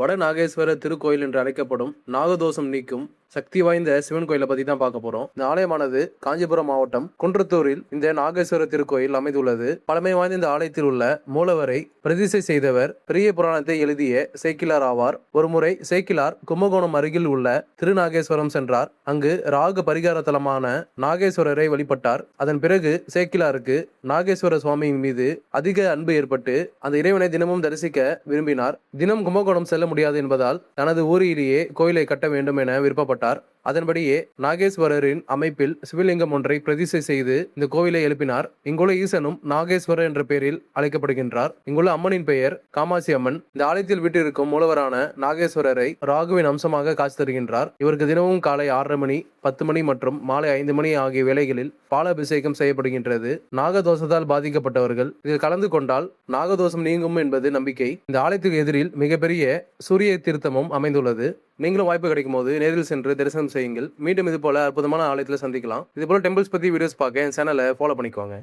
வட நாகேஸ்வர திருக்கோயில் என்று அழைக்கப்படும் நாகதோஷம் நீக்கும் சக்தி வாய்ந்த சிவன் கோயிலை பத்தி தான் பார்க்க போறோம். இந்த ஆலயமானது காஞ்சிபுரம் மாவட்டம் குன்றத்தூரில் இந்த நாகேஸ்வர திருக்கோயில் அமைந்துள்ளது. பழமை வாய்ந்த இந்த ஆலயத்தில் உள்ள மூலவரை பிரதிஷ்டை செய்தவர் பெரிய புராணத்தை எழுதிய சேக்கிலார் ஆவார். ஒருமுறை சேக்கிலார் கும்பகோணம் அருகில் உள்ள திருநாகேஸ்வரம் சென்றார். அங்கு ராகு பரிகார தலமான நாகேஸ்வரரை வழிபட்டார். அதன் பிறகு சேக்கிலாருக்கு நாகேஸ்வர சுவாமியின் மீது அதிக அன்பு ஏற்பட்டு அந்த இறைவனை தினமும் தரிசிக்க விரும்பினார். தினம் கும்பகோணம் செல்ல முடியாது என்பதால் தனது ஊரிலேயே கோயிலை கட்ட வேண்டும் என விருப்பப்பட்டார். அதன்படியே நாகேஸ்வரரின் அமைப்பில் சிவலிங்கம் ஒன்றை பிரதிஷ்டை செய்து இந்த கோவிலை எழுப்பினார். இங்குள்ள ஈசனும் நாகேஸ்வரர் என்ற பெயரில் அழைக்கப்படுகின்றார். இங்குள்ள அம்மனின் பெயர் காமாட்சி அம்மன். இந்த ஆலயத்தில் வீட்டிற்கும் மூலவரான நாகேஸ்வரரை ராகுவின் அம்சமாக காட்சி தருகின்றார். இவருக்கு தினமும் காலை 6:30 மணி, 10 மணி மற்றும் மாலை 5 மணி ஆகிய வேளைகளில் பாலாபிஷேகம் செய்யப்படுகின்றது. நாகதோஷத்தால் பாதிக்கப்பட்டவர்கள் இதில் கலந்து கொண்டால் நாகதோஷம் நீங்கும் என்பது நம்பிக்கை. இந்த ஆலயத்துக்கு எதிரில் மிகப்பெரிய சூரிய தீர்த்தமும் அமைந்துள்ளது. நீங்களும் வாய்ப்பு கிடைக்கும் போது நேரில் சென்று தரிசனம் செய்யுங்கள். மீண்டும் இது போல அற்புதமான ஆலயத்தில் சந்திக்கலாம். இது போல டெம்பிள்ஸ் பத்தி வீடியோஸ் பார்க்க என் சேனலை ஃபாலோ பண்ணிக்கோங்க.